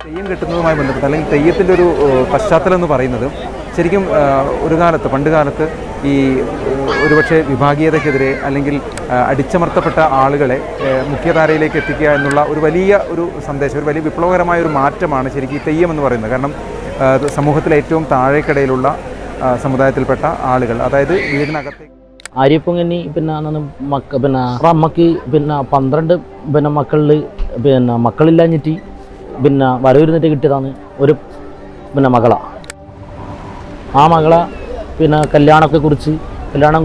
തെയ്യം കെട്ടുന്നതുമായി ബന്ധപ്പെട്ട് അല്ലെങ്കിൽ തെയ്യത്തിൻ്റെ ഒരു പശ്ചാത്തലം എന്ന് പറയുന്നത് ശരിക്കും ഒരു കാലത്ത് പണ്ട് കാലത്ത് ഈ ഒരുപക്ഷെ വിഭാഗീയതയ്ക്കെതിരെ അല്ലെങ്കിൽ അടിച്ചമർത്തപ്പെട്ട ആളുകളെ മുഖ്യധാരയിലേക്ക് എത്തിക്കുക എന്നുള്ള ഒരു വലിയ ഒരു സന്ദേശം, ഒരു വലിയ വിപ്ലവകരമായ ഒരു മാറ്റമാണ് ശരിക്കും ഈ തെയ്യം എന്ന് പറയുന്നത്. കാരണം സമൂഹത്തിലെ ഏറ്റവും താഴേക്കിടയിലുള്ള സമുദായത്തിൽപ്പെട്ട ആളുകൾ, അതായത് വീടിനകത്തേക്ക് ആര്യപ്പൊങ്ങനി പിന്നെ അമ്മക്ക് 12 മക്കളില്ലാഞ്ഞിട്ട് വരവിരുന്നിട്ട് കിട്ടിയതാണ് ഒരു മകളാണ്. ആ മകളെ കല്യാണം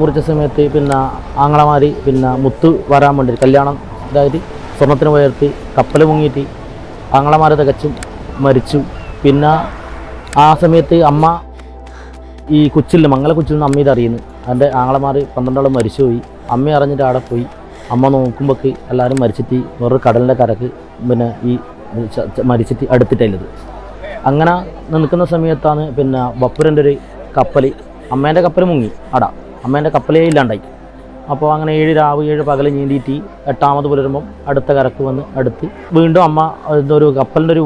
കുറിച്ച സമയത്ത് ആങ്ങളമാർ മുത്ത് വരാൻ വേണ്ടി കല്യാണം, അതായത് സ്വർണ്ണത്തിന് ഉയർത്തി കപ്പൽ മുങ്ങിയിട്ട് ആങ്ങളമാർ തികച്ചും മരിച്ചു. ആ സമയത്ത് അമ്മ ഈ മംഗലക്കുച്ചിൽ നിന്ന് അമ്മ ഇതറിയുന്നു. എൻ്റെ ആങ്ങളമാർ 12 മരിച്ചുപോയി. അമ്മ അറിഞ്ഞിട്ട് അവിടെ പോയി. അമ്മ നോക്കുമ്പോഴേക്ക് എല്ലാവരും മരിച്ചിട്ട് വേറൊരു കടലിൻ്റെ കരക്ക് ഈ മരിച്ചിട്ട് അടുത്തിട്ടുള്ളത്. അങ്ങനെ നിൽക്കുന്ന സമയത്താണ് വപ്പുരൻ്റെ ഒരു കപ്പൽ, അമ്മേൻ്റെ കപ്പൽ മുങ്ങി. അമ്മേൻ്റെ കപ്പലേ ഇല്ലാണ്ടായി. അപ്പോൾ അങ്ങനെ 7 രാവ് 7 പകൽ നീന്തിയിട്ട് 8ാമത് പുലരുമ്പം അടുത്ത കരക്ക് വന്ന് അടുത്ത് വീണ്ടും അമ്മ ഒരു കപ്പലിൻ്റെ ഒരു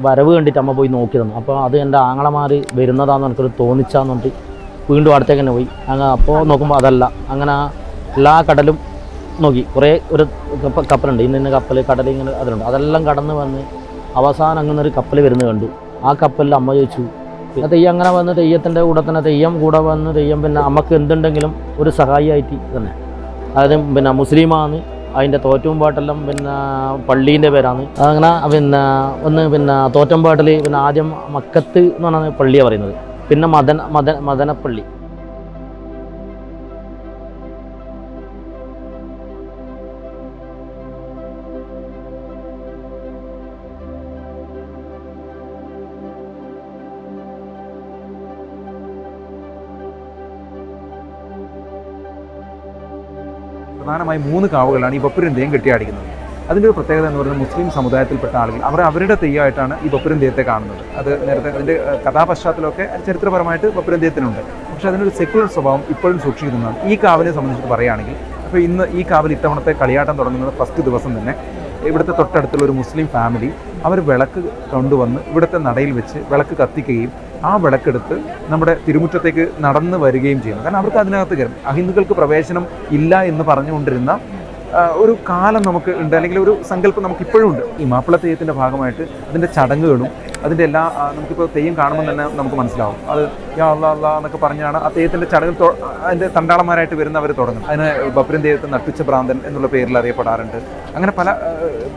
വരവ് കണ്ടിട്ട് അമ്മ പോയി നോക്കി തന്നു. അപ്പോൾ അത് എൻ്റെ ആങ്ങളമാർ വരുന്നതാണെന്ന് എനിക്കൊരു തോന്നിച്ചാന്ന് പറഞ്ഞിട്ട് വീണ്ടും അടുത്തേക്ക് തന്നെ പോയി. അപ്പോൾ നോക്കുമ്പോൾ അതല്ല. അങ്ങനെ എല്ലാ കടലും നോക്കി, കുറേ ഒരു കപ്പലുണ്ട്, ഇന്ന കപ്പൽ കടൽ ഇങ്ങനെ അതിലുണ്ട്. അതെല്ലാം കടന്ന് വന്ന് അവസാനം അങ്ങനെ ഒരു കപ്പൽ വരുന്നത് കണ്ടു. ആ കപ്പലിൽ അമ്മ ചോദിച്ചു, തെയ്യം അങ്ങനെ വന്ന് തെയ്യത്തിൻ്റെ കൂടെ തന്നെ തെയ്യം കൂടെ വന്ന് തെയ്യം അമ്മക്ക് എന്തുണ്ടെങ്കിലും ഒരു സഹായിയായിട്ട് തന്നെ, അതായത് മുസ്ലിമാണ്, അതിൻ്റെ തോറ്റുംപാട്ടെല്ലാം പള്ളീൻ്റെ പേരാണ്. അങ്ങനെ ഒന്ന് തോറ്റംപാട്ടിൽ ആദ്യം മക്കത്ത് എന്ന് പറഞ്ഞാൽ പള്ളിയാണ് പറയുന്നത്, പിന്നെ മദനപ്പള്ളി. പ്രധാനമായും 3 കാവുകളാണ് ഈ ബപ്പുരൻ തെയ്യം കെട്ടിയാടിക്കുന്നത്. അതിൻ്റെ ഒരു പ്രത്യേകത എന്ന് പറയുന്നത് മുസ്ലിം സമുദായത്തിൽപ്പെട്ട ആളുകൾ അവരുടെ തെയ്യമായിട്ടാണ് ഈ ബപ്പുരൻ തെയ്യത്തെ കാണുന്നത്. അത് നേരത്തെ അതിൻ്റെ കഥാപശ്ചാത്തലമൊക്കെ ചരിത്രപരമായിട്ട് ബപ്പുരൻ തെയ്യത്തിനുണ്ട്. പക്ഷേ അതിനൊരു സെക്കുലർ സ്വഭാവം ഇപ്പോഴും സൂക്ഷിക്കുന്നതാണ്. ഈ കാവിനെ സംബന്ധിച്ചിട്ട് പറയുകയാണെങ്കിൽ, അപ്പോൾ ഇന്ന് ഈ കാവിൽ ഇത്തവണത്തെ കളിയാട്ടം തുടങ്ങുന്നത് ഫസ്റ്റ് ദിവസം തന്നെ ഇവിടുത്തെ തൊട്ടടുത്തുള്ള ഒരു മുസ്ലിം ഫാമിലി അവർ വിളക്ക് കൊണ്ടുവന്ന് ഇവിടുത്തെ നടയിൽ വെച്ച് വിളക്ക് കത്തിക്കുകയും ആ വിളക്കെടുത്ത് നമ്മുടെ തിരുമുറ്റത്തേക്ക് നടന്ന് വരികയും ചെയ്യുന്നു. കാരണം അവർക്ക് അതിനകത്ത് കയറും. അഹിന്ദുക്കൾക്ക് പ്രവേശനം ഇല്ല എന്ന് പറഞ്ഞുകൊണ്ടിരുന്ന ഒരു കാലം നമുക്ക് ഉണ്ട്, അല്ലെങ്കിൽ ഒരു സങ്കല്പം നമുക്കിപ്പോഴും ഉണ്ട്. ഈ മാപ്പിള തെയ്യത്തിൻ്റെ ഭാഗമായിട്ട് അതിൻ്റെ ചടങ്ങുകളും അതിൻ്റെ എല്ലാ നമുക്കിപ്പോൾ തെയ്യം കാണുമ്പോൾ തന്നെ നമുക്ക് മനസ്സിലാവും. അത് യാ അല്ലാ അല്ലാ എന്നൊക്കെ പറഞ്ഞാണ് ആ തെയ്യത്തിൻ്റെ ചടങ്ങ് അതിൻ്റെ തണ്ടാളന്മാരായിട്ട് വരുന്നവർ തുടങ്ങും. അതിന് ബപ്പുരൻ തെയ്യത്തെ നട്ടുച്ച ഭ്രാന്തൻ എന്നുള്ള പേരിൽ അറിയപ്പെടാറുണ്ട്. അങ്ങനെ പല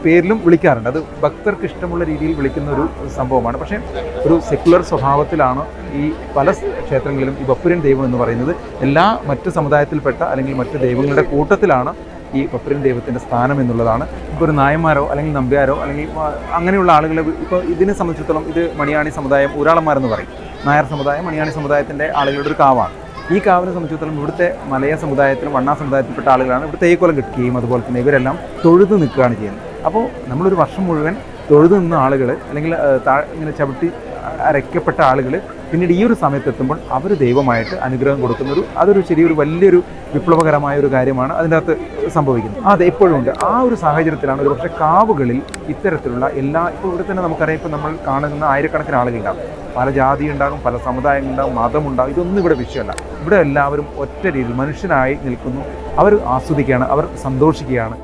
പേരിലും വിളിക്കാറുണ്ട്. അത് ഭക്തർക്ക് ഇഷ്ടമുള്ള രീതിയിൽ വിളിക്കുന്ന ഒരു സംഭവമാണ്. പക്ഷേ ഒരു സെക്കുലർ സ്വഭാവത്തിലാണ് ഈ പല ക്ഷേത്രങ്ങളിലും ഈ ബപ്പുരൻ ദൈവം എന്ന് പറയുന്നത്. എല്ലാ മറ്റ് സമുദായത്തിൽപ്പെട്ട അല്ലെങ്കിൽ മറ്റ് ദൈവങ്ങളുടെ കൂട്ടത്തിലാണ് ഈ ബപ്പുരൻ ദൈവത്തിൻ്റെ സ്ഥാനം എന്നുള്ളതാണ്. ഇപ്പോൾ ഒരു നായന്മാരോ അല്ലെങ്കിൽ നമ്പ്യാരോ അല്ലെങ്കിൽ അങ്ങനെയുള്ള ആളുകൾ, ഇപ്പോൾ ഇതിനെ സംബന്ധിച്ചിടത്തോളം ഇത് മണിയാണി സമുദായം ഊരാളന്മാരെന്ന് പറയും. നായർ സമുദായം മണിയാണി സമുദായത്തിൻ്റെ ആളുകളുടെ ഒരു കാവാണ്. ഈ കാവിനെ സംബന്ധിച്ചിടത്തോളം ഇവിടുത്തെ മലയ സമുദായത്തിലും വണ്ണാ സമുദായത്തിൽപ്പെട്ട ആളുകളാണ് ഇവിടെ തെയ്യക്കോലം കിട്ടുകയും അതുപോലെ തന്നെ ഇവരെല്ലാം തൊഴുതു നിൽക്കുകയാണ് ചെയ്യുന്നത്. അപ്പോൾ നമ്മളൊരു വർഷം മുഴുവൻ തൊഴുതു നിന്ന ആളുകൾ അല്ലെങ്കിൽ ഇങ്ങനെ ചവിട്ടി അരയ്ക്കപ്പെട്ട ആളുകൾ പിന്നീട് ഈ ഒരു സമയത്തെത്തുമ്പോൾ അവർ ദൈവമായിട്ട് അനുഗ്രഹം കൊടുക്കുന്നൊരു അതൊരു ചെറിയൊരു വലിയൊരു വിപ്ലവകരമായ ഒരു കാര്യമാണ് അതിൻ്റെ അകത്ത് സംഭവിക്കുന്നത്. അത് എപ്പോഴും ഉണ്ട്. ആ ഒരു സാഹചര്യത്തിലാണ് ഒരു പക്ഷേ കാവുകളിൽ ഇത്തരത്തിലുള്ള ഇപ്പോൾ ഇവിടെ തന്നെ നമുക്കറിയാം, ഇപ്പോൾ നമ്മൾ കാണുന്ന ആയിരക്കണക്കിന് ആളുകളുണ്ടാകും, പല ജാതി ഉണ്ടാകും, പല സമുദായങ്ങളുണ്ടാകും, മതമുണ്ടാകും. ഇതൊന്നും ഇവിടെ വിഷയമല്ല. ഇവിടെ എല്ലാവരും ഒറ്റ രീതിയിൽ മനുഷ്യനായി നിൽക്കുന്നു. അവർ ആസ്വദിക്കുകയാണ്, അവർ സന്തോഷിക്കുകയാണ്.